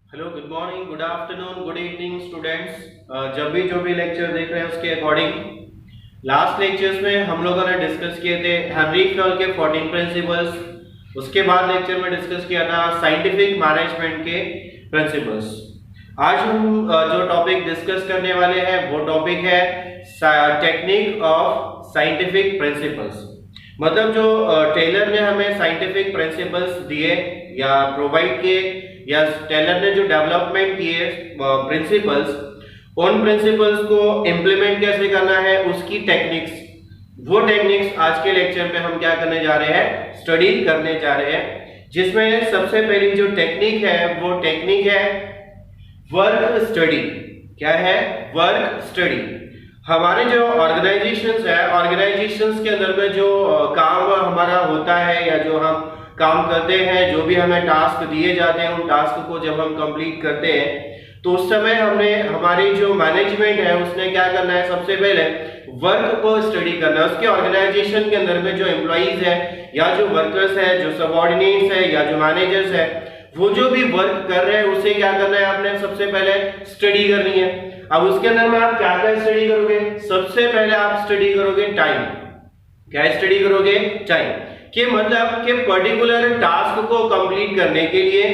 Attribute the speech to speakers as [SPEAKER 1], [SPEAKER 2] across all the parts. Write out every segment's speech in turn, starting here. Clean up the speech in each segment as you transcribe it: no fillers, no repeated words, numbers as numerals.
[SPEAKER 1] Hello, good morning, good afternoon, good evening students. जब भी जो भी लेक्चर देख रहे हैं उसके अकॉर्डिंग लास्ट लेक्चर्स में हम लोगों ने डिस्कस किए थे हेनरी फैल के 14 प्रिंसिपल्स। उसके बाद लेक्चर में डिस्कस किया था साइंटिफिक मैनेजमेंट के प्रिंसिपल्स। आज हम जो टॉपिक डिस्कस करने वाले हैं वो टॉपिक है टेक्निक ऑफ साइंटिफिक प्रिंसिपल्स। मतलब जो टेलर ने हमें साइंटिफिक प्रिंसिपल्स दिए या प्रोवाइड किए या टेलर ने जो डेवलपमेंट किए प्रिंसिपल्स, उन प्रिंसिपल्स को इम्प्लीमेंट कैसे करना है उसकी टेक्निक्स, वो टेक्निक्स आज के लेक्चर में हम क्या करने जा रहे हैं, स्टडी करने जा रहे हैं। जिसमें सबसे पहली जो टेक्निक है वो टेक्निक है वर्क स्टडी। क्या है? Work study. हमारे जो ऑर्गेनाइजेशंस है, ऑर्गेनाइजेशंस के अंदर में जो काम हमारा होता है या जो हम काम करते हैं, जो भी हमें टास्क दिए जाते हैं, उन टास्क को जब हम कंप्लीट करते हैं तो उस समय हमने हमारी जो मैनेजमेंट है उसने क्या करना है, सबसे पहले वर्क को स्टडी करना है। उसके ऑर्गेनाइजेशन के अंदर में जो एम्प्लॉइज है या जो वर्कर्स है, जो सबऑर्डिनेट्स है या जो मैनेजर्स है, वो जो भी वर्क कर रहे हैं उसे क्या करना है, आपने सबसे पहले स्टडी करनी है। अब उसके अंदर में आप क्या क्या स्टडी करोगे? सबसे पहले आप स्टडी करोगे टाइम। क्या स्टडी करोगे? टाइम। कि मतलब कि पर्टिकुलर टास्क को कंप्लीट करने के लिए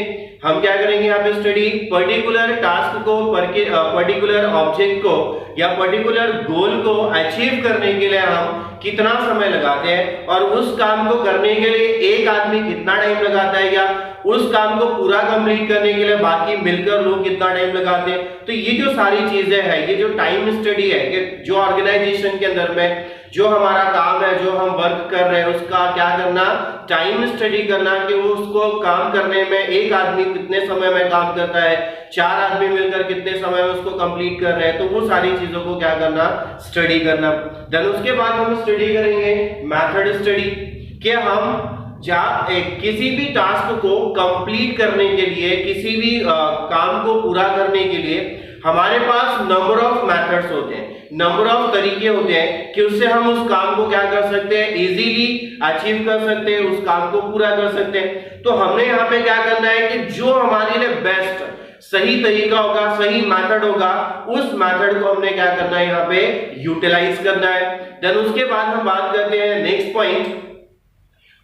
[SPEAKER 1] हम क्या करेंगे यहाँ पे स्टडी, पर्टिकुलर टास्क को, पर्टिकुलर ऑब्जेक्ट को या पर्टिकुलर गोल को अचीव करने के लिए हम कितना समय लगाते हैं और उस काम को करने के लिए एक आदमी कितना टाइम लगाता है या उस काम को पूरा कंप्लीट करने के लिए बाकी मिलकर लोग कितना टाइम लगाते हैं। तो ये जो सारी चीजें हैं, ये जो टाइम स्टडी है कि जो ऑर्गेनाइजेशन के अंदर में जो हमारा काम है, जो हम वर्क कर रहे हैं, उसका क्या करना, टाइम स्टडी करना कि वो उसको काम करने में एक आदमी कितने समय में काम करता है, चार आदमी मिलकर कितने समय में उसको कंप्लीट कर रहे हैं। तो वो सारी चीजों को क्या करना, स्टडी करना। देन उसके बाद हम स्टडी करेंगे मेथड स्टडी कि हम किसी भी टास्क को कंप्लीट करने के लिए, किसी भी काम को पूरा करने के लिए हमारे पास नंबर ऑफ मेथड्स होते हैं, नंबर ऑफ तरीके होते हैं कि उससे हम उस काम को क्या कर सकते हैं, इजीली अचीव कर सकते हैं, उस काम को पूरा कर सकते हैं। तो हमने यहाँ पे क्या करना है कि जो हमारे लिए बेस्ट सही तरीका होगा, सही मेथड होगा, उस मेथड को हमने क्या करना है, यहाँ पे यूटिलाइज करना है। देन उसके बाद हम बात करते हैं next point,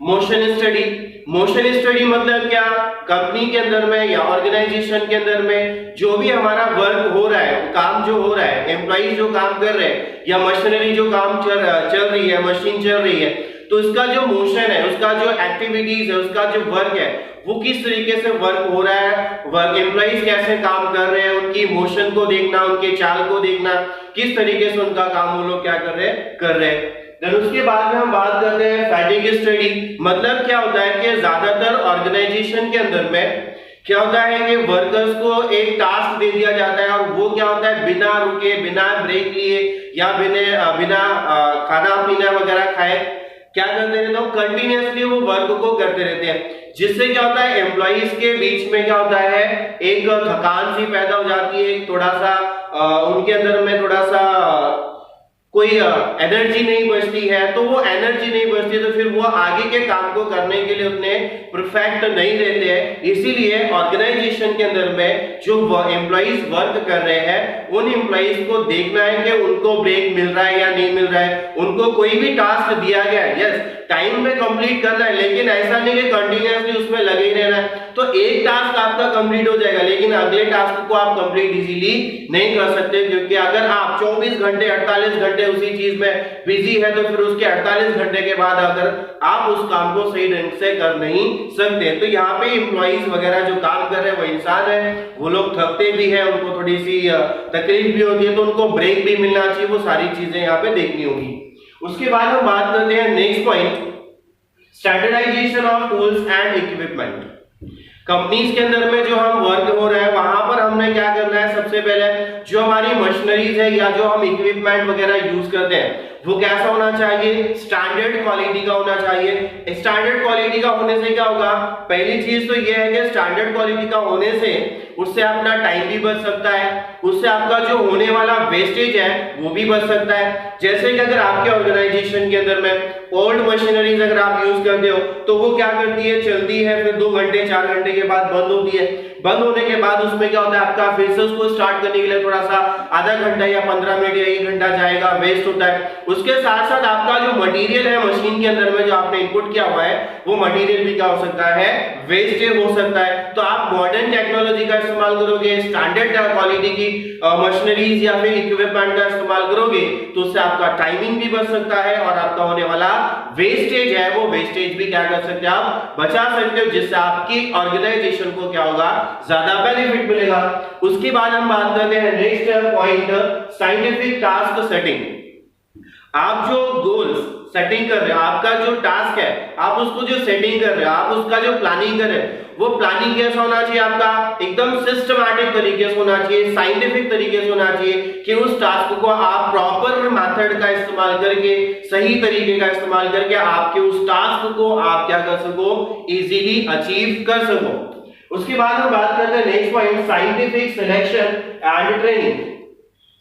[SPEAKER 1] motion study. Motion study मतलब क्या, कंपनी के अंदर में या ऑर्गेनाइजेशन के अंदर में जो भी हमारा वर्क हो रहा है, काम जो हो रहा है, एम्प्लॉइज जो काम कर रहे हैं या मशीनरी जो काम चल रही है, मशीन चल रही है, तो उसका जो मोशन है, उसका जो एक्टिविटीज है, उसका जो वर्क है, वो किस तरीके से वर्क हो रहा है, वर्क एम्प्लॉइज कैसे काम कर रहे हैं, उनकी मोशन को देखना, उनके चाल को देखना, किस तरीके से उनका काम वो लोग क्या कर रहे हैं। देन उसके बाद में हम बात करते हैं फैटिग स्टडी। मतलब क्या होता है कि ज्यादातर ऑर्गेनाइजेशन के अंदर में क्या होता है कि वर्कर्स को एक टास्क दे दिया जाता है और वो क्या होता है, बिना रुके, बिना ब्रेक लिए या बिना खाना पीना वगैरह खाए क्या करते रहते हैं, कंटिन्यूअसली वो वर्क को करते रहते हैं। जिससे क्या होता है, एम्प्लॉइज के बीच में क्या होता है, एक थकान सी पैदा हो जाती है, थोड़ा सा उनके अंदर में थोड़ा सा कोई एनर्जी नहीं बचती है। तो वो एनर्जी नहीं बचती तो फिर वो आगे के काम को करने के लिए उतने परफेक्ट नहीं रहते हैं। इसीलिए ऑर्गेनाइजेशन के अंदर में जो एम्प्लॉइज वर्क कर रहे हैं, उन एम्प्लॉइज को देखना है कि उनको ब्रेक मिल रहा है या नहीं मिल रहा है। उनको कोई भी टास्क दिया गया है, यस, टाइम में कंप्लीट करना है, लेकिन ऐसा नहीं कि कंटिन्यूअसली उसमें लगे ही रहना है। तो एक टास्क आपका कंप्लीट हो जाएगा लेकिन अगले टास्क को आप कंप्लीट इजीली नहीं कर सकते, क्योंकि अगर आप 24 घंटे 48 घंटे उसी चीज में बिजी है तो फिर उसके 48 घंटे के बाद अगर आप उस काम को सही ढंग से कर नहीं सकते। तो यहाँ पे एम्प्लॉइज वगैरह जो काम कर रहे हैं वो इंसान है, वो लोग थकते भी है, उनको थोड़ी सी तकलीफ भी होती है, तो उनको ब्रेक भी मिलना चाहिए। वो सारी चीजें यहाँ पे देखनी होगी। उसके बाद हम बात करते हैं next point, standardisation of tools and equipment. Companies के अंदर में जो हम वर्क हो रहा है वहां पर हमने क्या करना है, सबसे पहले जो हमारी मशीनरीज है या जो हम इक्विपमेंट वगैरह यूज करते हैं वो कैसा होना चाहिए, स्टैंडर्ड क्वालिटी का होना चाहिए। स्टैंडर्ड क्वालिटी का होने से क्या होगा, पहली चीज तो ये है कि स्टैंडर्ड क्वालिटी का होने से उससे अपना टाइम भी बच सकता है, उससे आपका जो होने वाला वेस्टेज है वो भी बच सकता है। जैसे कि अगर आपके ऑर्गेनाइजेशन के अंदर में ओल्ड मशीनरीज अगर आप यूज करते हो तो वो क्या करती है, चलती है, फिर 2 घंटे 4 घंटे के बाद बंद होती है। बंद होने के बाद उसमें क्या होता है, आपका फिर से उसको स्टार्ट करने के लिए थोड़ा सा आधा घंटा या 15 मिनट या 1 घंटा जाएगा, वेस्ट होता है। उसके साथ साथ आपका जो मटेरियल है मशीन के अंदर में जो आपने इनपुट किया हुआ है वो मटेरियल भी क्या हो सकता है, वेस्टेज हो सकता है। तो आप मॉडर्न टेक्नोलॉजी का इस्तेमाल करोगे, स्टैंडर्ड क्वालिटी की मशीनरीज या फिर इक्विपमेंट का इस्तेमाल करोगे तो उससे आपका टाइमिंग भी बच सकता है और आपका होने वाला वेस्टेज है वो वेस्टेज भी क्या कर सकते हैं, आप बचा सकते हो, जिससे आपकी ऑर्गेनाइजेशन को क्या होगा, ज्यादा बेनिफिट मिलेगा। उसके बाद हम बात करते हैं next point, scientific task setting. आप जो गोल्स सेटिंग कर रहे हो, आपका जो टास्क है आप उसको जो सेटिंग कर रहे हो, आप उसका जो प्लानिंग कर रहे हो वो प्लानिंग कैसा होना चाहिए, आपका एकदम सिस्टमैटिक तरीके से होना चाहिए, साइंटिफिक तरीके से होना चाहिए कि उस टास्क को आप प्रॉपर मेथड का इस्तेमाल करके, सही तरीके का इस्तेमाल करके आपके उस टास्क को आप क्या कर सको, इजीली अचीव कर सको। उसके बाद हम बात करते हैं next point, scientific selection and training.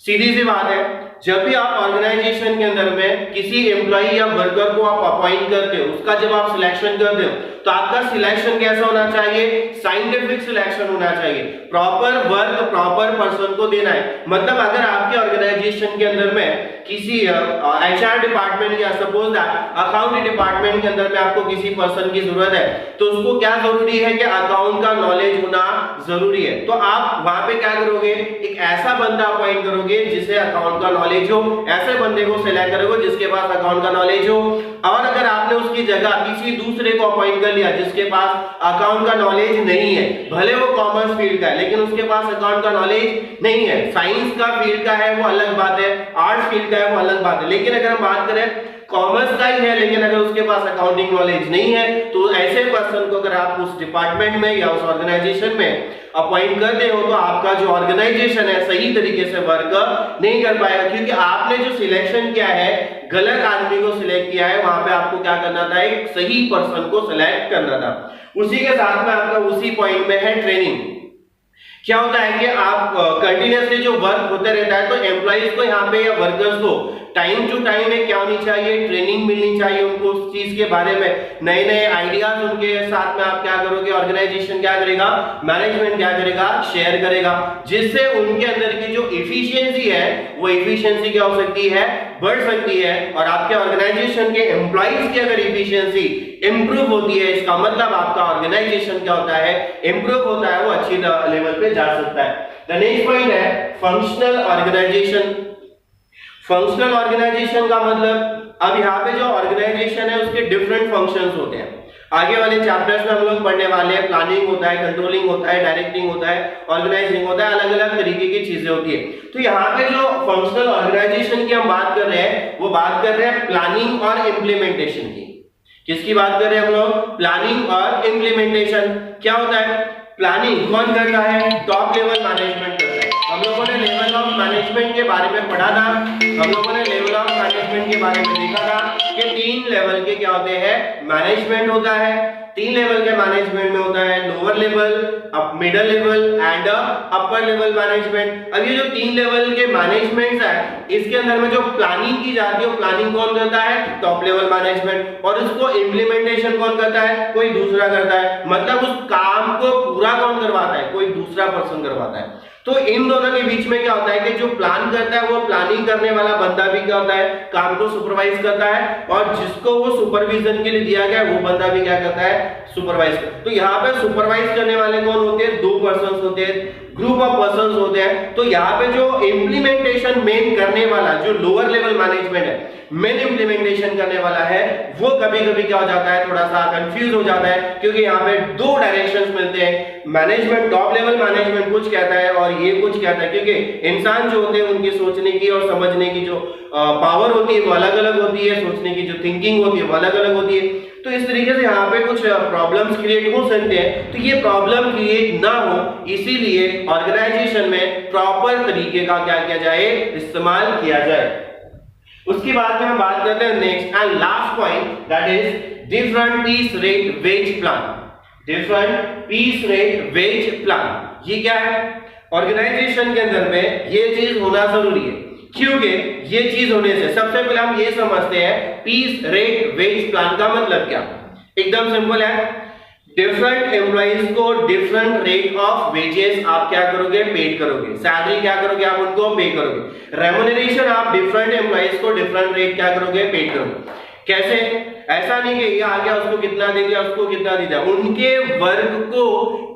[SPEAKER 1] सीधी सी बात है, जब भी आप ऑर्गेनाइजेशन के अंदर में किसी एम्प्लॉय या वर्कर को आप अपॉइंट करते हो, उसका जब आप सिलेक्शन करते हो तो आपका सिलेक्शन कैसा होना चाहिए, साइंटिफिक सिलेक्शन होना चाहिए, प्रॉपर वर्क प्रॉपर पर्सन को देना है। मतलब अगर आपके ऑर्गेनाइजेशन के अंदर में किसी एचआर डिपार्टमेंट या सपोज दैट अकाउंट डिपार्टमेंट के अंदर में आपको किसी पर्सन की जरूरत है तो उसको क्या जरूरी है कि अकाउंट का नॉलेज होना जरूरी है। तो आप वहां पे क्या करोगे, एक ऐसा बंदा अपॉइंट करोगे जिसे अकाउंट का नॉलेज हो, ऐसे बंदे को सिलेक्ट करोगे जिसके पास अकाउंट का नॉलेज हो। और अगर आपने उसकी जगह किसी दूसरे को अपॉइंट कर लिया जिसके पास अकाउंट का नॉलेज नहीं है, भले वो कॉमर्स फील्ड का है लेकिन उसके पास अकाउंट का नॉलेज नहीं है, साइंस का फील्ड का है वो अलग बात है, आर्ट्स फील्ड का है वो अलग बात है, लेकिन अगर हम बात करें कॉमर्स का ही है लेकिन अगर उसके पास अकाउंटिंग नॉलेज नहीं है तो ऐसे पर्सन को अगर आप उस डिपार्टमेंट में या उस ऑर्गेनाइजेशन में अपॉइंट करते हो तो आपका जो ऑर्गेनाइजेशन है सही तरीके से वर्क नहीं कर पाएगा, क्योंकि आपने जो सिलेक्शन किया है गलत आदमी को सिलेक्ट किया है। वहां पे आपको क्या करना था, एक सही पर्सन को सिलेक्ट करना था। उसी के साथ में आपका उसी पॉइंट में है ट्रेनिंग। क्या होता है कि आप कंटिन्यूअसली जो वर्क होते रहता है तो एम्प्लॉइज को यहाँ पे या वर्कर्स को टाइम टू टाइम में क्या होनी चाहिए, ट्रेनिंग मिलनी चाहिए उनको उस चीज के बारे में, नए नए आइडियाज उनके साथ में आप क्या करोगे, ऑर्गेनाइजेशन क्या करेगा, मैनेजमेंट क्या करेगा, शेयर करेगा, जिससे उनके अंदर की जो इफिशियंसी है वो इफिशियंसी क्या हो सकती है, बढ़ सकती है। और आपके ऑर्गेनाइजेशन के एम्प्लॉइज की अगर इफिशियंसी इंप्रूव होती है इसका मतलब आपका ऑर्गेनाइजेशन क्या होता है, इंप्रूव होता है, वो अच्छी लेवल पे जा सकता है। द नेक्स्ट पॉइंट है फंक्शनल ऑर्गेनाइजेशन। फंक्शनल ऑर्गेनाइजेशन का मतलब, अब यहाँ पे जो ऑर्गेनाइजेशन है उसके डिफरेंट फंक्शंस होते हैं। आगे वाले चैप्टर्स में हम लोग पढ़ने वाले हैं, प्लानिंग होता है, कंट्रोलिंग होता है, डायरेक्टिंग होता है, ऑर्गेनाइजिंग होता है, अलग अलग तरीके की चीजें होती है। तो यहाँ पे जो फंक्शनल ऑर्गेनाइजेशन की हम बात कर रहे हैं वो बात कर रहे हैं प्लानिंग और इम्प्लीमेंटेशन की। किसकी बात कर रहे हैं हम लोग, प्लानिंग और इम्प्लीमेंटेशन। क्या होता है, प्लानिंग कौन करता है, टॉप लेवल मैनेजमेंट करता है। हम लोगों ने लेवल ऑफ मैनेजमेंट के बारे में पढ़ा था, हम लोगों ने लेवल ऑफ मैनेजमेंट के बारे में देखा था कि 3 लेवल के क्या होते हैं, मैनेजमेंट होता है। 3 लेवल के मैनेजमेंट में होता है lower level, middle level and upper level management. अब ये जो 3 लेवल के मैनेजमेंट्स है इसके अंदर में जो प्लानिंग की जाती है, प्लानिंग कौन करता है, टॉप लेवल मैनेजमेंट, और उसको इम्प्लीमेंटेशन कौन करता है, कोई दूसरा करता है। मतलब उस काम को पूरा कौन करवाता है, कोई दूसरा पर्सन करवाता है। तो इन दोनों के बीच में क्या होता है कि जो प्लान करता है वो प्लानिंग करने वाला बंदा भी क्या होता है, काम को सुपरवाइज करता है, और जिसको वो सुपरविजन के लिए दिया गया वो बंदा भी क्या करता है, सुपरवाइज। तो यहाँ पे सुपरवाइज करने वाले कौन होते हैं, 2 पर्सन होते हैं, ग्रुप ऑफ पर्सन होते हैं। तो यहाँ पे जो इम्प्लीमेंटेशन मेन करने वाला जो लोअर लेवल मैनेजमेंट है, मेन इम्प्लीमेंटेशन करने वाला है, वो कभी कभी क्या हो जाता है, थोड़ा सा कंफ्यूज हो जाता है, क्योंकि यहाँ पे 2 डायरेक्शंस मिलते हैं। मैनेजमेंट, टॉप लेवल मैनेजमेंट कुछ कहता है और ये कुछ कहता है, क्योंकि इंसान जो होते हैं उनकी सोचने की और समझने की जो पावर होती है वो अलग अलग होती है, सोचने की जो थिंकिंग होती है वो अलग अलग होती है। तो इस तरीके से यहाँ पे कुछ प्रॉब्लम्स क्रिएट हो सकते हैं। तो ये प्रॉब्लम क्रिएट ना हो इसीलिए ऑर्गेनाइजेशन में प्रॉपर तरीके का क्या किया जाए, इस्तेमाल किया जाए। उसके बाद में हम बात करते हैं next and last point, that is different piece rate wage plan. Different piece rate wage plan ये क्या है, ऑर्गेनाइजेशन के अंदर में ये चीज होना जरूरी है, क्योंकि ये चीज होने से सबसे पहले हम ये समझते हैं पीस रेट वेज प्लान का मतलब क्या। एकदम सिंपल है, डिफरेंट एम्प्लॉइज को डिफरेंट रेट ऑफ वेजेस आप क्या करोगे, पेड करोगे, सैलरी क्या करोगे, आप उनको पे करोगे, रेम्युनरेशन आप डिफरेंट एम्प्लॉइज को डिफरेंट रेट क्या करोगे, पेड करोगे। कैसे? ऐसा नहीं कि ये आ गया उसको कितना दे दिया, उसको कितना दे दिया, उनके वर्क को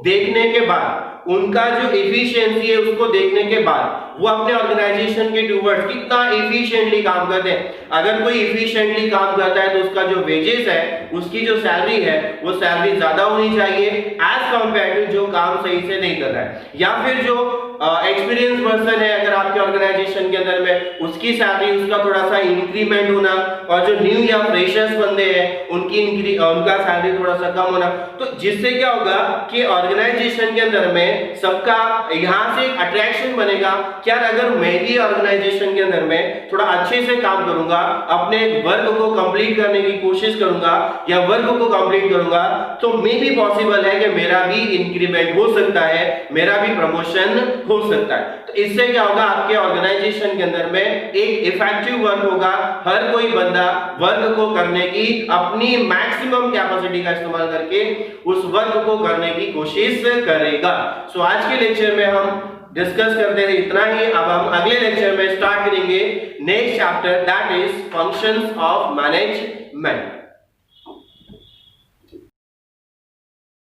[SPEAKER 1] देखने के बाद, उनका जो एफिशिएंसी है उसको देखने के बाद वो अपने ऑर्गेनाइजेशन के टूवर्ड्स कितना एफिशिएंटली काम करते हैं। अगर कोई एफिशिएंटली काम करता है तो उसका जो वेजेस है, उसकी जो सैलरी है, वो सैलरी ज्यादा होनी चाहिए एज कंपेयर टू जो काम सही से नहीं कर रहा है। या फिर जो एक्सपीरियंस पर्सन है अगर आपके ऑर्गेनाइजेशन के अंदर में, उसकी सैलरी, उसका थोड़ा सा इंक्रीमेंट होना, और जो न्यू या फ्रेशर्स बंदे हैं उनका सैलरी थोड़ा सा कम होना। तो जिससे क्या होगा कि ऑर्गेनाइजेशन के अंदर में सबका यहां से अट्रैक्शन बनेगा कि यार अगर मैं भी ऑर्गेनाइजेशन के अंदर में थोड़ा अच्छे से काम करूंगा, अपने वर्क को कंप्लीट करने की कोशिश करूंगा या वर्क को कंप्लीट करूंगा, तो मे भी पॉसिबल है कि मेरा भी इंक्रीमेंट हो सकता है, मेरा भी प्रमोशन हो सकता है। तो इससे क्या होगा, आपके ऑर्गेनाइजेशन के अंदर में एक इफेक्टिव वर्क होगा। हर कोई बंदा वर्क को करने की अपनी मैक्सिमम कैपेसिटी का इस्तेमाल करके उस वर्क को करने की कोशिश करेगा। सो आज के लेक्चर में हम डिस्कस करते हैं इतना ही। अब हम अगले लेक्चर में स्टार्ट करेंगे next chapter, that is functions of management.